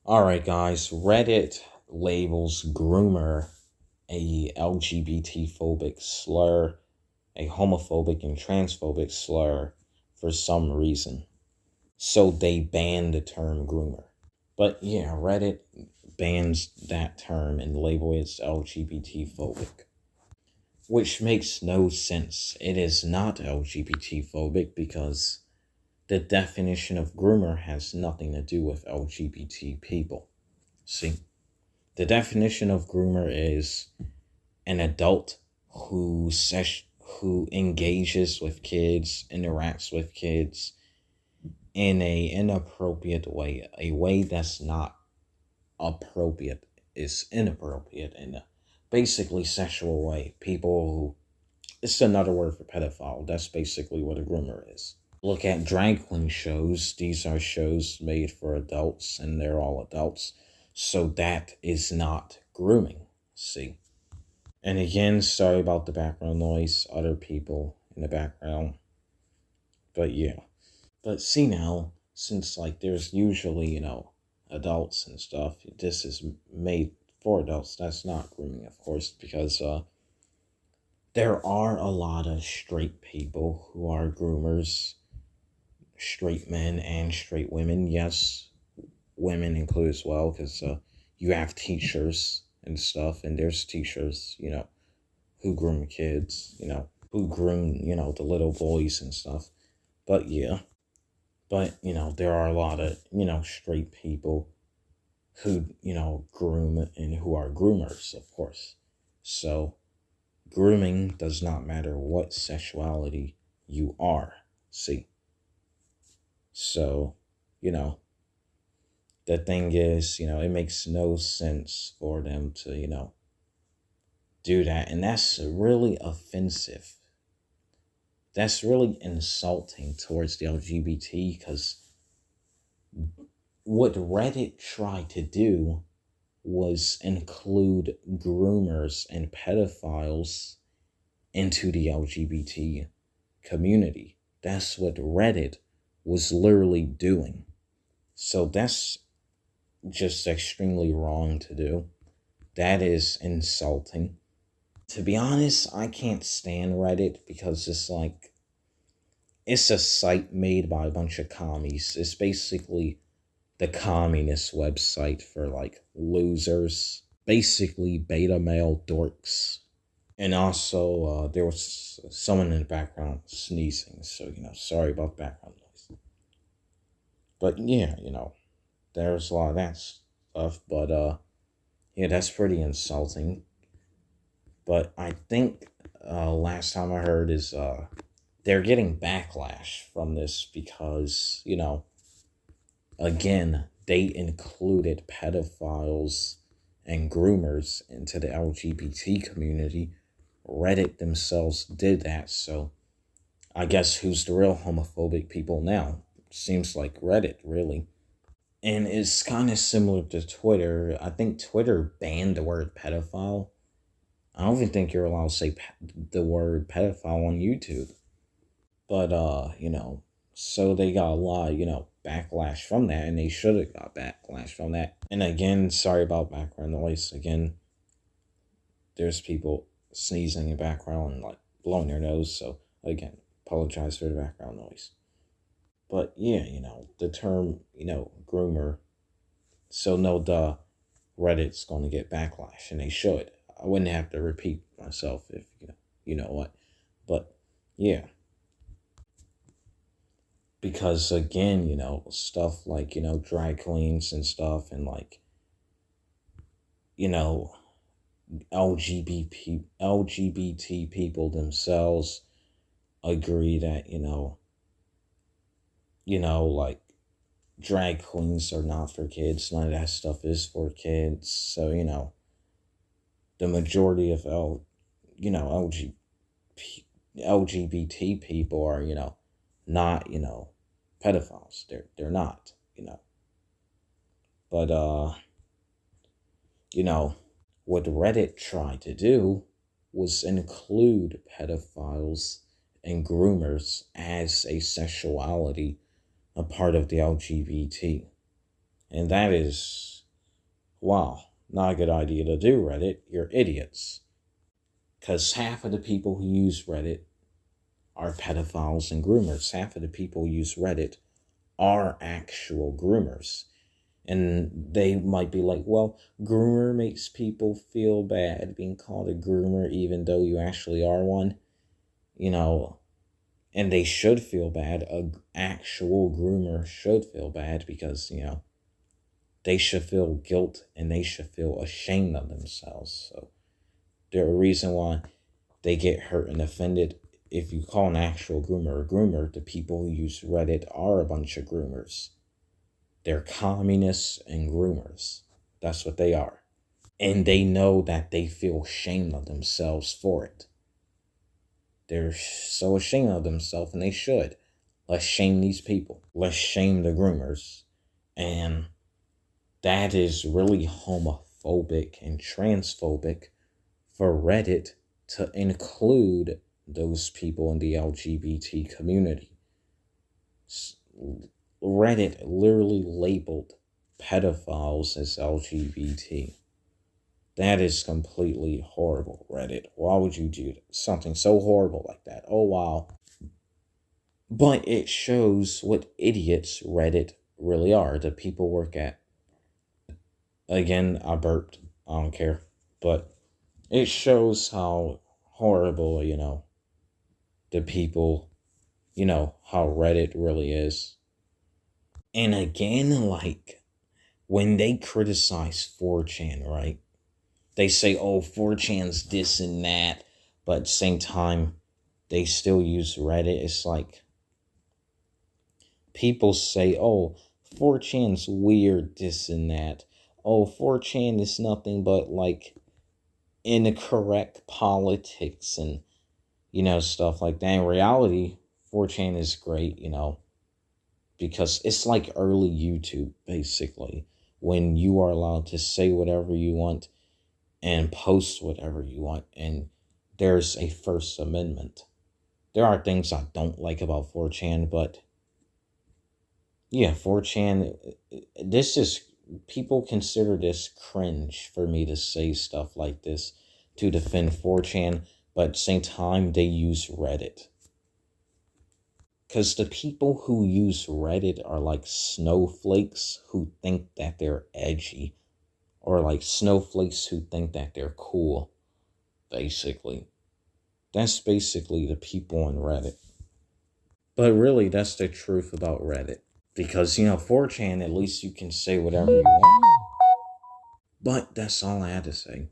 Alright guys, Reddit labels groomer a LGBT phobic slur, a homophobic and transphobic slur for some reason. So they banned the term groomer. But yeah, Reddit bans that term and label it as LGBT phobic. Which makes no sense. It is not LGBT phobic because the definition of groomer has nothing to do with LGBT people. See? The definition of groomer is an adult who engages with kids, interacts with kids in a inappropriate way, a way that's not appropriate, is inappropriate in a basically sexual way. People who, it's another word for pedophile. That's basically what a groomer is. Look at drag queen shows. These are shows made for adults and they're all adults. So that is not grooming, see? And again, sorry about the background noise, other people in the background. But yeah. But see now, since like there's usually, adults and stuff, this is made for adults. That's not grooming, of course, because there are a lot of straight people who are groomers. Straight men and straight women, yes. Women include as well, because you have teachers and stuff, and there's teachers, who groom kids, who groom, the little boys and stuff. But yeah, there are a lot of, straight people who, groom and who are groomers, of course. So grooming does not matter what sexuality you are, see? So, the thing is, it makes no sense for them to, do that. And that's really offensive. That's really insulting towards the LGBT, because what Reddit tried to do was include groomers and pedophiles into the LGBT community. That's what Reddit was literally doing. So that's just extremely wrong to do. That is insulting. To be honest, I can't stand Reddit because it's a site made by a bunch of commies. It's basically the communist website for losers. Basically beta male dorks. And also, there was someone in the background sneezing. So, sorry about the background noise. But yeah, there's a lot of that stuff. But, yeah, that's pretty insulting. But I think last time I heard is they're getting backlash from this because, again, they included pedophiles and groomers into the LGBT community. Reddit themselves did that, so I guess who's the real homophobic people now? Seems like Reddit, really. And it's kind of similar to Twitter. I think Twitter banned the word pedophile. I don't even think you're allowed to say the word pedophile on YouTube. But, so they got a lot of, backlash from that, and they should have got backlash from that. And again, sorry about background noise. Again, there's people sneezing in the background and, blowing their nose. So, again, apologize for the background noise. But, yeah, the term, groomer, so no duh, Reddit's going to get backlash, and they should. I wouldn't have to repeat myself if, you know what. But, yeah. Because, again, stuff like, drag queens and stuff and, LGBT people themselves agree that, drag queens are not for kids. None of that stuff is for kids. So, the majority of LGBT people are, not, pedophiles. They're not, But, what Reddit tried to do was include pedophiles and groomers as a sexuality, a part of the LGBT. And that is wow, not a good idea to do, Reddit. You're idiots. Because half of the people who use Reddit are pedophiles and groomers. Half of the people who use Reddit are actual groomers. And they might be like, well, groomer makes people feel bad being called a groomer even though you actually are one. You know, and they should feel bad. A actual groomer should feel bad because, they should feel guilt and they should feel ashamed of themselves. So there's a reason why they get hurt and offended. If you call an actual groomer a groomer, the people who use Reddit are a bunch of groomers. They're communists and groomers. That's what they are. And they know that they feel ashamed of themselves for it. They're so ashamed of themselves, and they should. Let's shame these people. Let's shame the groomers. And that is really homophobic and transphobic for Reddit to include those people in the LGBT community. Reddit literally labeled pedophiles as LGBT. That is completely horrible, Reddit. Why would you do something so horrible like that? Oh, wow. But it shows what idiots Reddit really are. The people work at. Again, I burped. I don't care. But it shows how horrible, the people, how Reddit really is. And again, like, when they criticize 4chan, right? They say, oh, 4chan's this and that. But at the same time, they still use Reddit. It's like, people say, oh, 4chan's weird, this and that. Oh, 4chan is nothing but, like, incorrect politics and, stuff like that. In reality, 4chan is great, because it's like early YouTube, basically, when you are allowed to say whatever you want and post whatever you want, and there's a First Amendment. There are things I don't like about 4chan, but yeah, 4chan, people consider this cringe for me to say stuff like this to defend 4chan, but at the same time, they use Reddit. Because the people who use Reddit are like snowflakes who think that they're edgy, or like snowflakes who think that they're cool, basically. That's basically the people on Reddit. But really, that's the truth about Reddit. Because, 4chan, at least you can say whatever you want. But that's all I had to say.